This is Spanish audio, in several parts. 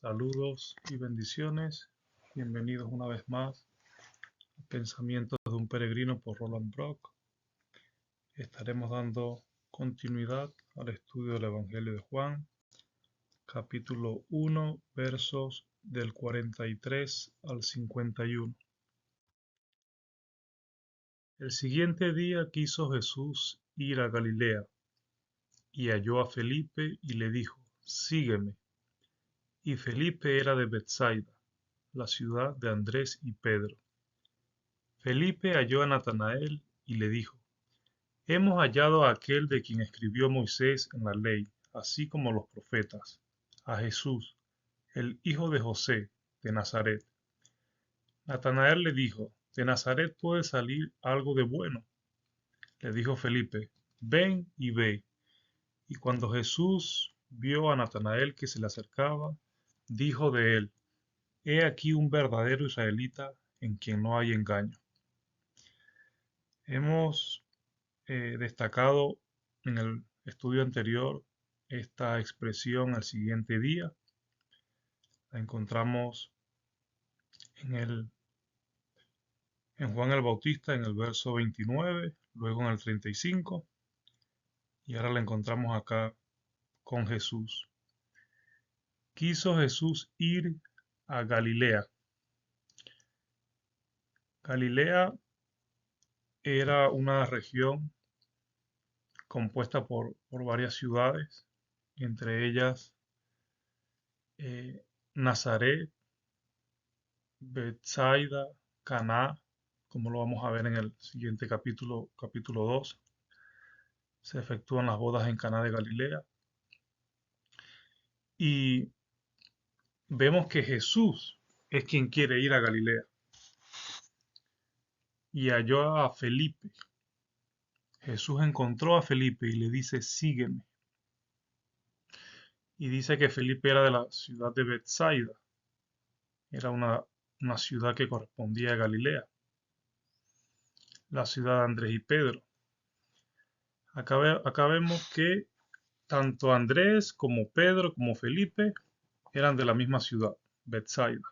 Saludos y bendiciones. Bienvenidos una vez más a Pensamientos de un Peregrino por Roland Brock. Estaremos dando continuidad al estudio del Evangelio de Juan, capítulo 1, versos del 43 al 51. El siguiente día quiso Jesús ir a Galilea y halló a Felipe y le dijo: Sígueme. Y Felipe era de Betsaida, la ciudad de Andrés y Pedro. Felipe halló a Natanael y le dijo: Hemos hallado a aquel de quien escribió Moisés en la ley, así como los profetas, a Jesús, el hijo de José, de Nazaret. Natanael le dijo: ¿De Nazaret puede salir algo de bueno? Le dijo Felipe: Ven y ve. Y cuando Jesús vio a Natanael que se le acercaba, dijo de él: He aquí un verdadero israelita en quien no hay engaño. Hemos destacado en el estudio anterior esta expresión al siguiente día. La encontramos en Juan el Bautista en el verso 29, luego en el 35 y ahora la encontramos acá con Jesús. Quiso Jesús ir a Galilea. Galilea era una región compuesta por varias ciudades, entre ellas Nazaret, Betsaida, Caná, como lo vamos a ver en el siguiente capítulo 2. Se efectúan las bodas en Caná de Galilea. Y vemos que Jesús es quien quiere ir a Galilea. Y halló a Felipe. Jesús encontró a Felipe y le dice: Sígueme. Y dice que Felipe era de la ciudad de Betsaida. Era una ciudad que correspondía a Galilea, la ciudad de Andrés y Pedro. Acá vemos que tanto Andrés como Pedro como Felipe eran de la misma ciudad, Betsaida.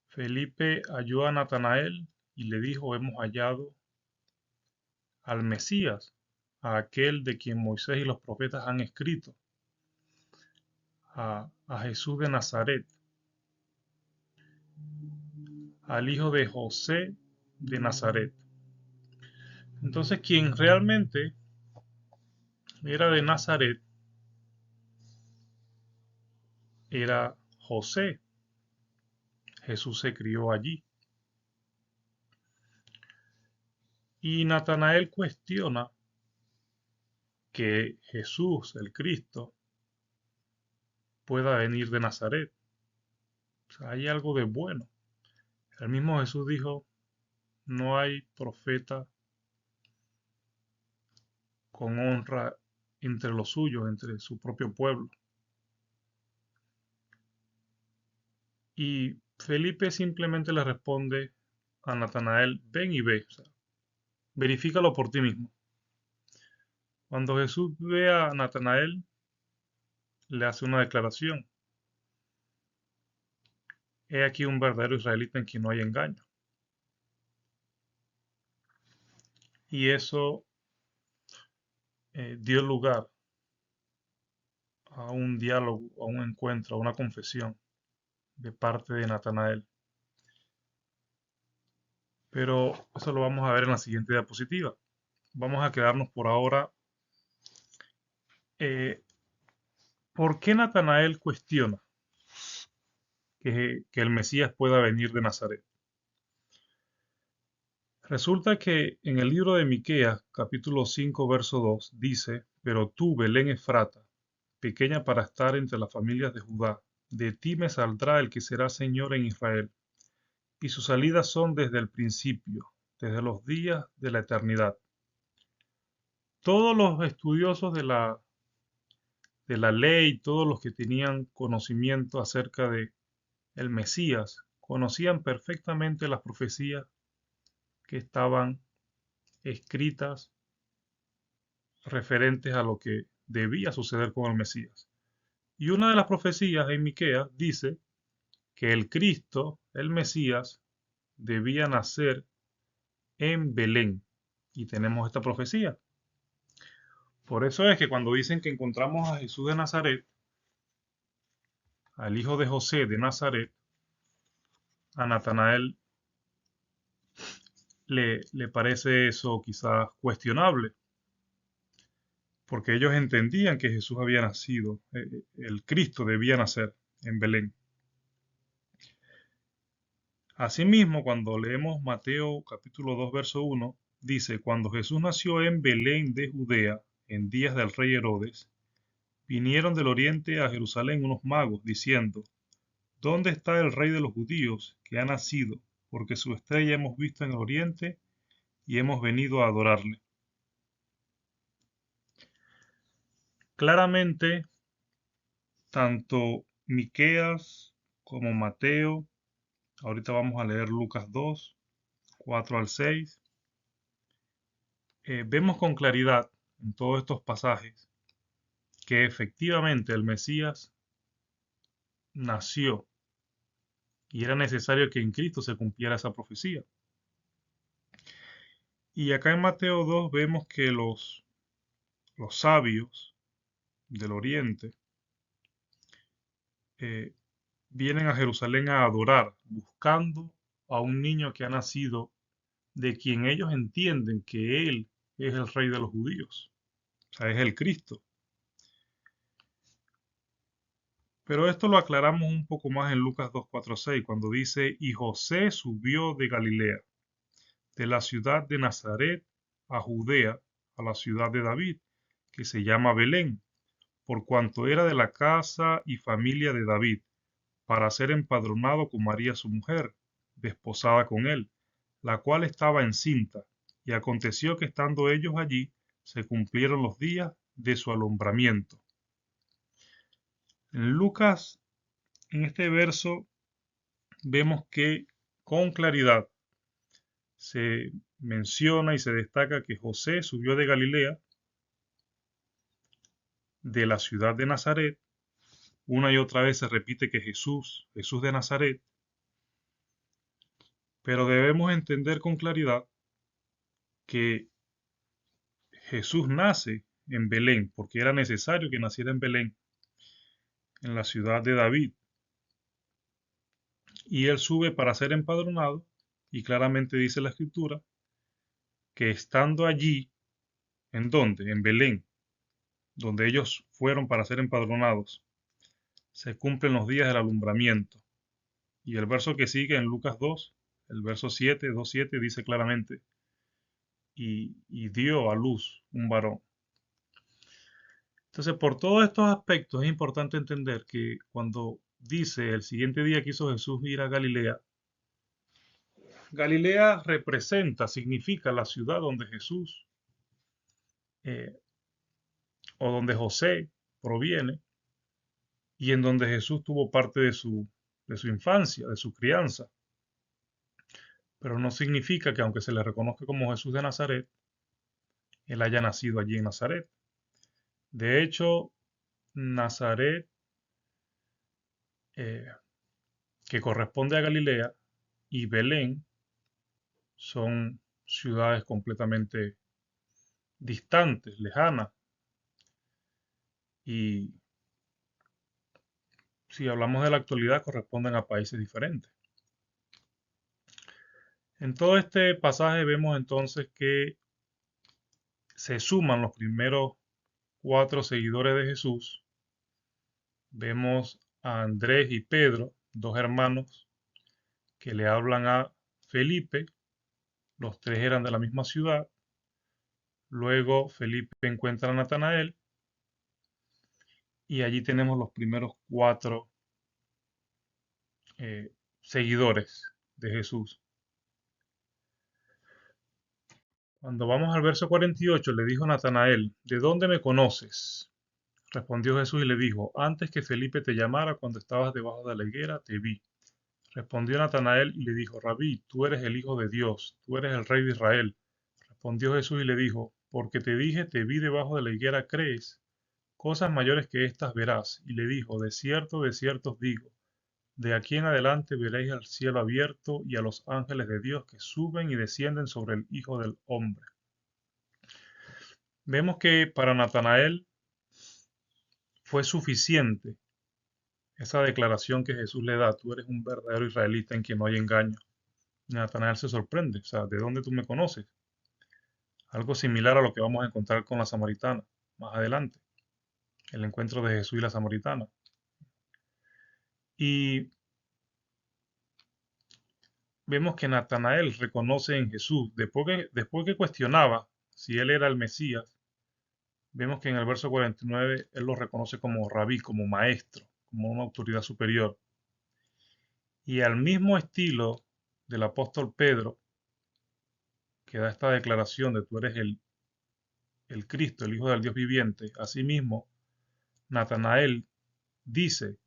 Felipe halló a Natanael y le dijo: Hemos hallado al Mesías, a aquel de quien Moisés y los profetas han escrito, a Jesús de Nazaret, al hijo de José de Nazaret. Entonces, quien realmente era de Nazaret era José. Jesús se crió allí. Y Natanael cuestiona que Jesús, el Cristo, pueda venir de Nazaret. O sea, hay algo de bueno. El mismo Jesús dijo: no hay profeta con honra entre los suyos, entre su propio pueblo. Y Felipe simplemente le responde a Natanael: ven y ve, o sea, verifícalo por ti mismo. Cuando Jesús ve a Natanael, le hace una declaración: he aquí un verdadero israelita en quien no hay engaño. Y eso dio lugar a un diálogo, a un encuentro, a una confesión de parte de Natanael. Pero eso lo vamos a ver en la siguiente diapositiva. Vamos a quedarnos por ahora. ¿Por qué Natanael cuestiona que el Mesías pueda venir de Nazaret? Resulta que en el libro de Miqueas, capítulo 5, verso 2, dice: Pero tú, Belén Efrata, pequeña para estar entre las familias de Judá, de ti me saldrá el que será Señor en Israel, y sus salidas son desde el principio, desde los días de la eternidad. Todos los estudiosos de la ley, todos los que tenían conocimiento acerca de el Mesías, conocían perfectamente las profecías que estaban escritas referentes a lo que debía suceder con el Mesías. Y una de las profecías en Miqueas dice que el Cristo, el Mesías, debía nacer en Belén. Y tenemos esta profecía. Por eso es que cuando dicen que encontramos a Jesús de Nazaret, al hijo de José de Nazaret, a Natanael le parece eso quizás cuestionable, porque ellos entendían que Jesús había nacido, el Cristo debía nacer en Belén. Asimismo, cuando leemos Mateo capítulo 2, verso 1, dice, cuando Jesús nació en Belén de Judea, en días del rey Herodes, vinieron del oriente a Jerusalén unos magos, diciendo, ¿dónde está el rey de los judíos que ha nacido? Porque su estrella hemos visto en el oriente y hemos venido a adorarle. Claramente, tanto Miqueas como Mateo, ahorita vamos a leer Lucas 2, 4 al 6, vemos con claridad en todos estos pasajes que efectivamente el Mesías nació y era necesario que en Cristo se cumpliera esa profecía. Y acá en Mateo 2 vemos que los sabios del oriente eh, vienen a Jerusalén a adorar, buscando a un niño que ha nacido, de quien ellos entienden que él es el rey de los judíos, o sea, es el Cristo. Pero esto lo aclaramos un poco más en Lucas 2, 4, 6, cuando dice, y José subió de Galilea, de la ciudad de Nazaret a Judea, a la ciudad de David, que se llama Belén, por cuanto era de la casa y familia de David, para ser empadronado con María su mujer, desposada con él, la cual estaba encinta. Y aconteció que estando ellos allí, se cumplieron los días de su alumbramiento. En Lucas, en este verso, vemos que con claridad se menciona y se destaca que José subió de Galilea, de la ciudad de Nazaret. Una y otra vez se repite que Jesús de Nazaret, pero debemos entender con claridad que Jesús nace en Belén, porque era necesario que naciera en Belén, en la ciudad de David, y él sube para ser empadronado, y claramente dice la escritura que estando allí, ¿en dónde? En Belén, donde ellos fueron para ser empadronados, se cumplen los días del alumbramiento. Y el verso que sigue en Lucas 2, el verso 7, 2:7 dice claramente, y dio a luz un varón. Entonces, por todos estos aspectos es importante entender que cuando dice el siguiente día quiso Jesús ir a Galilea, Galilea representa, significa la ciudad donde Jesús eh, o donde José proviene y en donde Jesús tuvo parte de su infancia, de su crianza. Pero no significa que aunque se le reconozca como Jesús de Nazaret, él haya nacido allí en Nazaret. De hecho, Nazaret, eh, que corresponde a Galilea, y Belén son ciudades completamente distantes, lejanas. Y si hablamos de la actualidad, corresponden a países diferentes. En todo este pasaje vemos entonces que se suman los primeros 4 seguidores de Jesús. Vemos a Andrés y Pedro, 2 hermanos, que le hablan a Felipe. Los 3 eran de la misma ciudad. Luego Felipe encuentra a Natanael y allí tenemos los primeros 4 seguidores de Jesús. Cuando vamos al verso 48, le dijo Natanael, ¿de dónde me conoces? Respondió Jesús y le dijo, antes que Felipe te llamara cuando estabas debajo de la higuera, te vi. Respondió Natanael y le dijo, Rabí, tú eres el Hijo de Dios, tú eres el Rey de Israel. Respondió Jesús y le dijo, porque te dije, te vi debajo de la higuera, ¿crees? cosas mayores que estas verás. Y le dijo, de cierto os digo, de aquí en adelante veréis el cielo abierto y a los ángeles de Dios que suben y descienden sobre el Hijo del Hombre. Vemos que para Natanael fue suficiente esa declaración que Jesús le da: tú eres un verdadero israelita en quien no hay engaño. Y Natanael se sorprende, o sea, ¿de dónde tú me conoces? Algo similar a lo que vamos a encontrar con la samaritana más adelante, el encuentro de Jesús y la samaritana. Y vemos que Natanael reconoce en Jesús, después que cuestionaba si él era el Mesías, vemos que en el verso 49 él lo reconoce como rabí, como maestro, como una autoridad superior. Y al mismo estilo del apóstol Pedro, que da esta declaración de tú eres el Cristo, el Hijo del Dios viviente, asimismo, Natanael dice,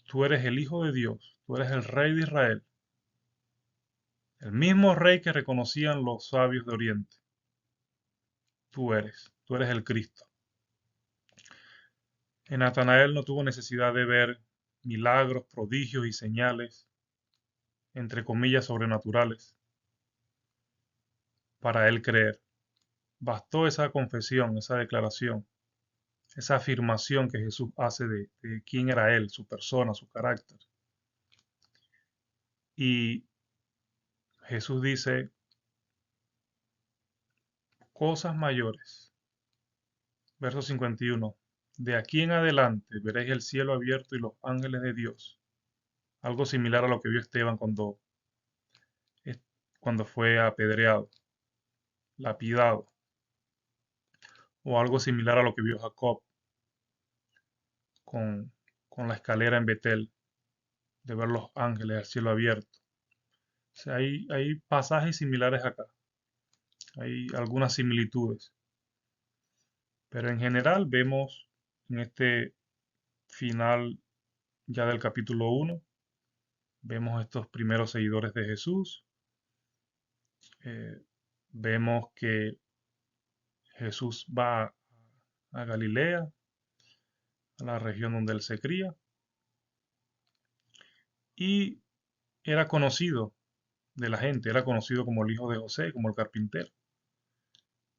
tú eres el Hijo de Dios, tú eres el Rey de Israel, el mismo Rey que reconocían los sabios de Oriente. Tú eres el Cristo. En Natanael no tuvo necesidad de ver milagros, prodigios y señales, entre comillas, sobrenaturales, para él creer. Bastó esa confesión, esa declaración, esa afirmación que Jesús hace de quién era él, su persona, su carácter. Y Jesús dice, cosas mayores. Verso 51. De aquí en adelante veréis el cielo abierto y los ángeles de Dios. Algo similar a lo que vio Esteban cuando fue apedreado, lapidado. O algo similar a lo que vio Jacob con, con la escalera en Betel, de ver los ángeles, el cielo abierto. O sea, hay pasajes similares acá, hay algunas similitudes, pero en general vemos en este final ya del capítulo 1, vemos estos primeros seguidores de Jesús, eh, vemos que Jesús va a Galilea, a la región donde él se cría, y era conocido de la gente, era conocido como el hijo de José, como el carpintero.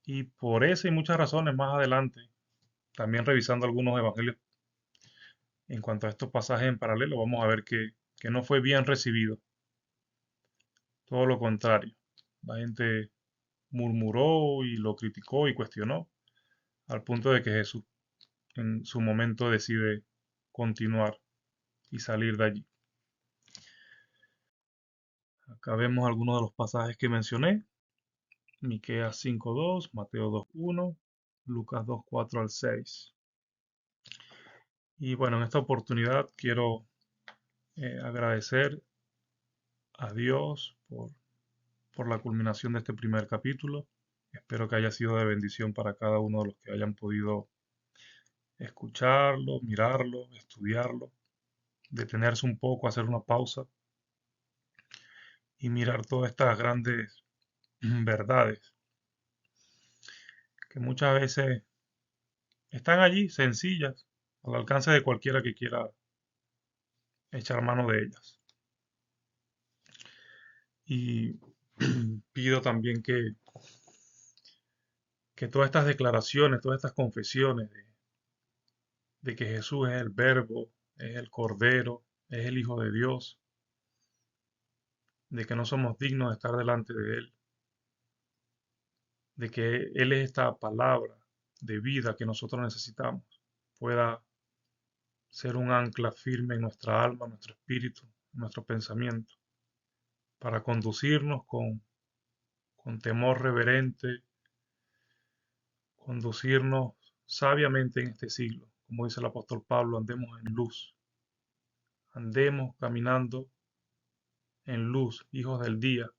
Y por esa y muchas razones más adelante, también revisando algunos evangelios en cuanto a estos pasajes en paralelo, vamos a ver que no fue bien recibido. Todo lo contrario. La gente murmuró y lo criticó y cuestionó, al punto de que Jesús en su momento decide continuar y salir de allí. Acá vemos algunos de los pasajes que mencioné: Miqueas 5:2, Mateo 2:1, Lucas 2:4 al 6. Y bueno, en esta oportunidad quiero agradecer a Dios por la culminación de este primer capítulo. Espero que haya sido de bendición para cada uno de los que hayan podido escucharlo, mirarlo, estudiarlo, detenerse un poco, hacer una pausa y mirar todas estas grandes verdades que muchas veces están allí, sencillas, al alcance de cualquiera que quiera echar mano de ellas. Y pido también que todas estas declaraciones, todas estas confesiones de que Jesús es el Verbo, es el Cordero, es el Hijo de Dios, de que no somos dignos de estar delante de Él, de que Él es esta palabra de vida que nosotros necesitamos, pueda ser un ancla firme en nuestra alma, nuestro espíritu, nuestro pensamiento, para conducirnos con temor reverente, conducirnos sabiamente en este siglo. Como dice el apóstol Pablo, andemos en luz, andemos caminando en luz, hijos del día.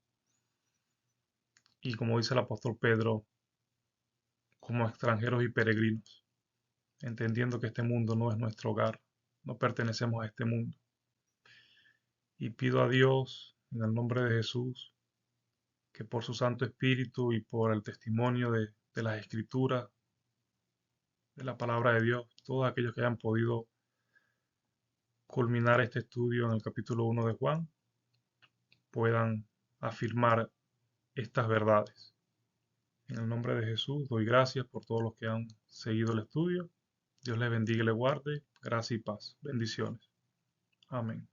Y como dice el apóstol Pedro, como extranjeros y peregrinos, entendiendo que este mundo no es nuestro hogar, no pertenecemos a este mundo. Y pido a Dios, en el nombre de Jesús, que por su Santo Espíritu y por el testimonio de las Escrituras, de la palabra de Dios, todos aquellos que hayan podido culminar este estudio en el capítulo 1 de Juan, puedan afirmar estas verdades. En el nombre de Jesús doy gracias por todos los que han seguido el estudio. Dios les bendiga y les guarde. Gracia y paz. Bendiciones. Amén.